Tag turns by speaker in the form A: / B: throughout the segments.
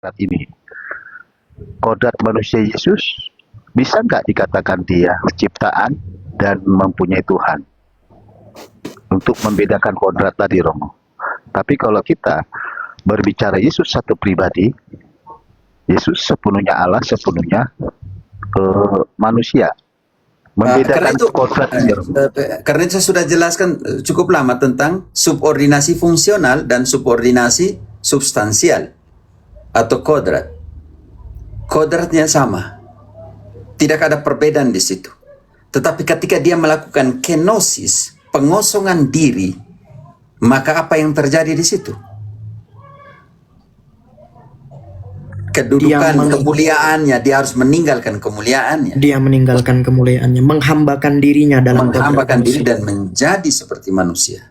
A: kodrat ini. Kodrat manusia Yesus bisa nggak dikatakan dia ciptaan dan mempunyai Tuhan? Untuk membedakan kodrat tadi, Romo. Tapi kalau kita berbicara Yesus satu pribadi, Yesus sepenuhnya Allah, sepenuhnya manusia. Membedakan kodrat ini, Romo.
B: Karena saya sudah jelaskan cukup lama tentang subordinasi fungsional dan subordinasi substansial atau kodrat. Kodratnya sama, tidak ada perbedaan di situ. Tetapi ketika dia melakukan kenosis, pengosongan diri, maka apa yang terjadi di situ? Kedudukan kemuliaannya, dia harus meninggalkan kemuliaannya.
C: Dia meninggalkan kemuliaannya, menghambakan dirinya dalam
B: menghambakan diri dan menjadi seperti manusia.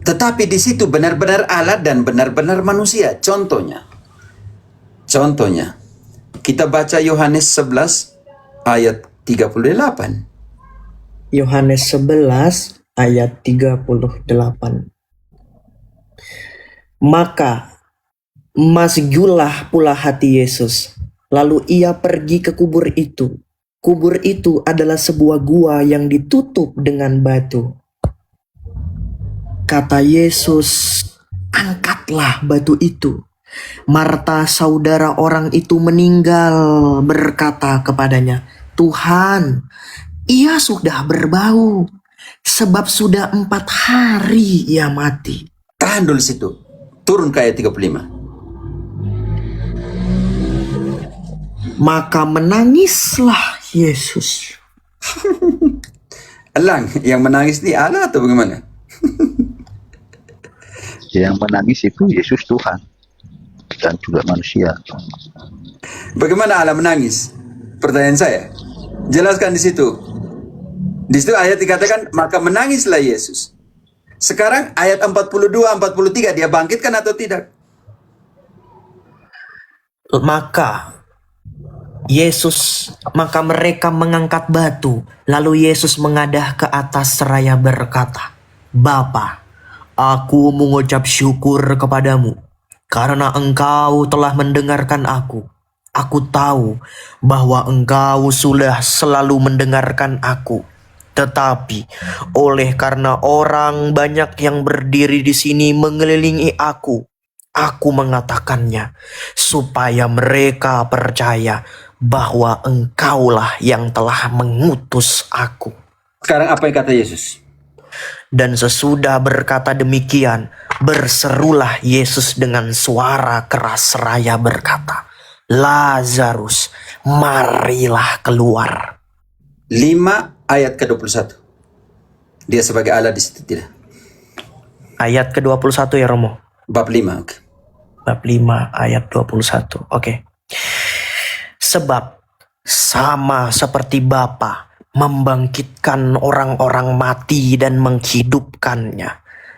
B: Tetapi di situ benar-benar Allah dan benar-benar manusia. Contohnya, kita baca Yohanes 11 ayat 38.
C: Yohanes 11 ayat 38. Maka masjulah pula hati Yesus. Lalu ia pergi ke kubur itu. Kubur itu adalah sebuah gua yang ditutup dengan batu. Kata Yesus, angkatlah batu itu. Marta, saudara orang itu, meninggal, berkata kepadanya, Tuhan, ia sudah berbau, sebab sudah 4 hari ia mati.
B: Tahan dulu situ. Turun ke ayat 35.
C: Maka menangislah Yesus.
B: Elang, yang menangis ini Allah atau bagaimana?
A: Yang menangis itu Yesus Tuhan dan juga manusia.
B: Bagaimana Allah menangis? Pertanyaan saya. Jelaskan di situ. Di situ ayat dikatakan, maka menangislah Yesus. Sekarang ayat 42, 43, dia bangkitkan atau tidak?
C: Maka mereka mengangkat batu. Lalu Yesus mengadah ke atas seraya berkata, Bapa, aku mengucap syukur kepadamu, karena engkau telah mendengarkan aku. Aku tahu bahwa engkau sudah selalu mendengarkan aku. Tetapi oleh karena orang banyak yang berdiri di sini mengelilingi aku mengatakannya, supaya mereka percaya bahwa engkaulah yang telah mengutus aku.
B: Sekarang apa yang kata Yesus?
C: Dan sesudah berkata demikian, berserulah Yesus dengan suara keras seraya berkata, Lazarus, marilah keluar.
B: 5 ayat ke-21. Dia sebagai Allah di situ tidak?
C: Ayat ke-21 ya Romo?
B: Bab 5, oke.
C: Bab 5 ayat 21, oke. Sebab sama seperti Bapa membangkitkan orang-orang mati dan menghidupkannya,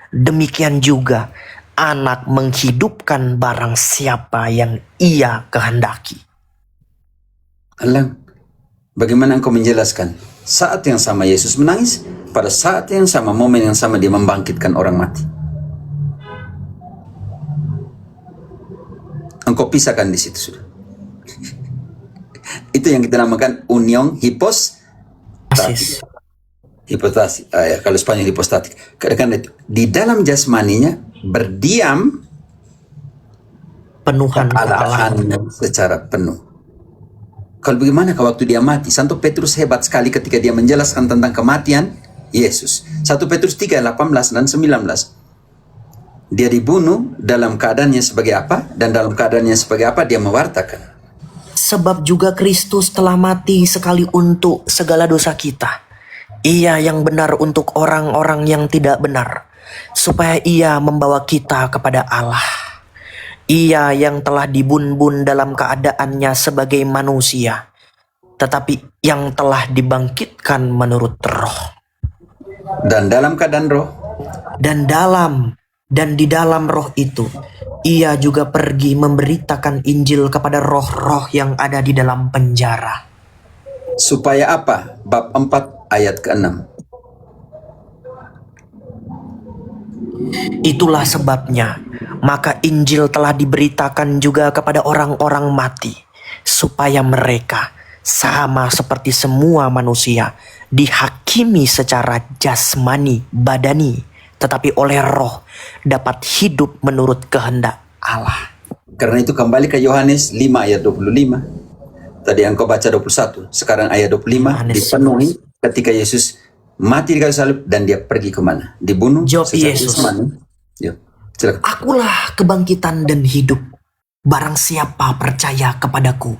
C: demikian juga Anak menghidupkan barang siapa yang ia kehendaki.
B: Alang, bagaimana engkau menjelaskan? Saat yang sama Yesus menangis, pada saat yang sama, momen yang sama dia membangkitkan orang mati. Engkau pisahkan di situ sudah. Itu yang kita namakan union hipostatik. Hipostatik, kalau Spanyol hipostatik. Karena di dalam jasmaninya berdiam
C: penuhan
B: kealahan secara penuh. Kalau bagaimana kalau waktu dia mati? Santo Petrus hebat sekali ketika dia menjelaskan tentang kematian Yesus. 1 Petrus 3, 18 dan 19. Dia dibunuh dalam keadaannya sebagai apa? Dan dalam keadaannya sebagai apa dia mewartakan.
C: Sebab juga Kristus telah mati sekali untuk segala dosa kita. Ia yang benar untuk orang-orang yang tidak benar, supaya ia membawa kita kepada Allah. Ia yang telah dibun-bun dalam keadaannya sebagai manusia, tetapi yang telah dibangkitkan menurut roh.
B: Dan dalam keadaan roh.
C: Dan di dalam roh itu, ia juga pergi memberitakan Injil kepada roh-roh yang ada di dalam penjara.
B: Supaya apa? Bab 4 ayat ke-6.
C: Itulah sebabnya, maka Injil telah diberitakan juga kepada orang-orang mati, supaya mereka sama seperti semua manusia dihakimi secara jasmani badani, tetapi oleh roh dapat hidup menurut kehendak Allah.
B: Karena itu kembali ke Yohanes 5 ayat 25. Tadi engkau baca 21, sekarang ayat 25
C: Yohanes
B: dipenuhi ketika Yesus mati di kayu salib dan dia pergi kemana? Dibunuh
C: Jawab
B: secara
C: Yesus.
B: jasmani. Yuk, silakan.
C: Akulah kebangkitan dan hidup. Barang siapa percaya kepadaku,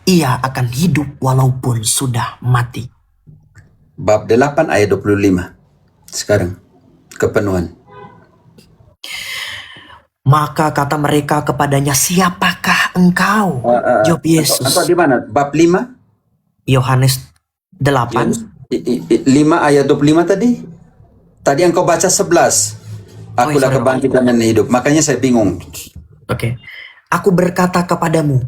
C: ia akan hidup walaupun sudah mati.
B: Bab 8 ayat 25. Sekarang kepenuhan.
C: Maka kata mereka kepadanya, siapakah engkau? Jawab Yesus.
B: Apa di mana? Bab 5?
C: Yohanes 8.
B: 5 ayat 25 tadi? Tadi engkau baca 11. Akulah
C: sorry.
B: kebangkitan dan hidup. Makanya saya bingung.
C: Oke. Aku berkata kepadamu,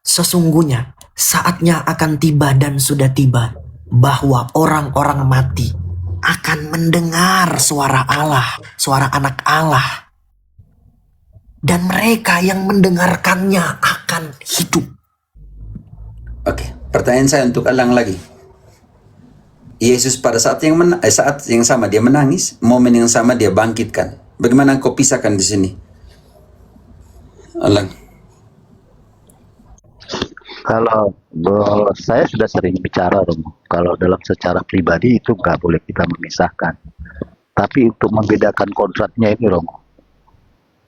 C: sesungguhnya saatnya akan tiba dan sudah tiba, bahwa orang-orang mati akan mendengar suara Allah, suara anak Allah. Dan mereka yang mendengarkannya akan hidup.
B: Oke, pertanyaan saya untuk elang lagi. Yesus pada saat yang sama dia menangis, momen yang sama dia bangkitkan. Bagaimana engkau pisahkan di sini? Elang.
A: Kalau saya sudah sering bicara, Romo, kalau dalam secara pribadi itu nggak boleh kita memisahkan. Tapi untuk membedakan kodratnya ini, Romo,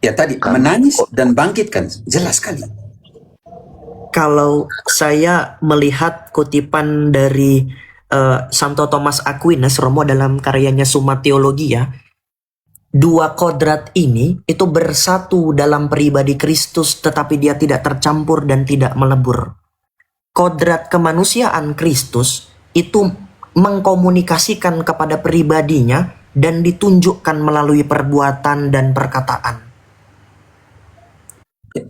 B: Ya tadi menangis dan bangkitkan, jelas sekali.
C: Kalau saya melihat kutipan dari Santo Thomas Aquinas, Romo, dalam karyanya Summa Theologia, dua kodrat ini itu bersatu dalam pribadi Kristus, tetapi dia tidak tercampur dan tidak melebur. Kodrat kemanusiaan Kristus itu mengkomunikasikan kepada pribadinya dan ditunjukkan melalui perbuatan dan perkataan.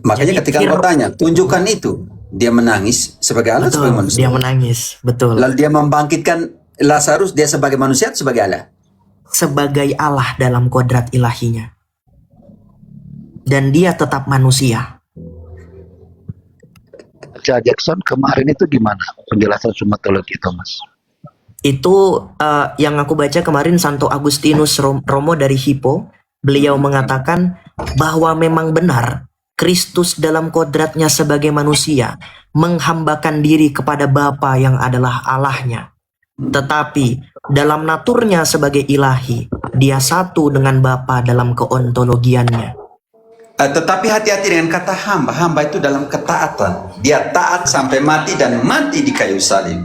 B: Makanya
C: Jadi,
B: ketika engkau tanya, tunjukkan itu. Dia menangis sebagai Allah,
C: Betul,
B: sebagai manusia.
C: dia menangis, betul.
B: Lalu dia membangkitkan Lazarus, dia sebagai manusia atau sebagai Allah?
C: Sebagai Allah dalam kodrat ilahinya. Dan dia tetap manusia.
A: Baca Jackson kemarin itu gimana penjelasan Summa Theologia itu, Mas?
C: Itu yang aku baca kemarin, Santo Agustinus Romo dari Hippo. Beliau mengatakan bahwa memang benar Kristus dalam kodratnya sebagai manusia menghambakan diri kepada Bapa yang adalah Allahnya. Tetapi dalam naturnya sebagai ilahi, dia satu dengan Bapa dalam keontologiannya.
B: Tetapi hati-hati dengan kata hamba. Hamba itu dalam ketaatan. Dia taat sampai mati dan mati di kayu salib.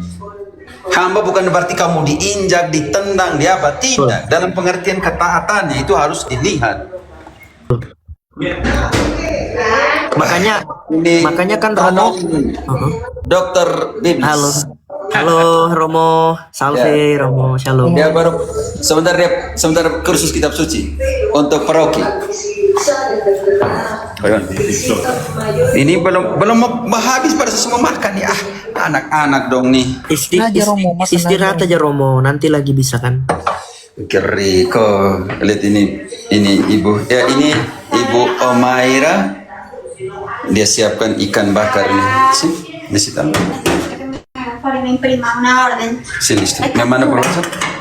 B: Hamba bukan berarti kamu diinjak, ditendang, di apa. Tidak. Dalam pengertian ketaatannya itu harus dilihat.
C: Makanya kan Romo.
B: Dokter Bibis.
C: Halo Romo, salve Romo, shalom.
B: Dia baru sebentar kursus kitab suci untuk paroki. Ini belum habis pada semua makan ya. Anak-anak dong nih.
C: Istirahat aja Romo, nanti lagi bisa kan?
B: Keri kok lihat ini ibu ya, ini ibu Omaira, dia siapkan ikan bakar nih. Sih, di situ.
D: Fare in prima una orden.
B: Sini, me manda por WhatsApp.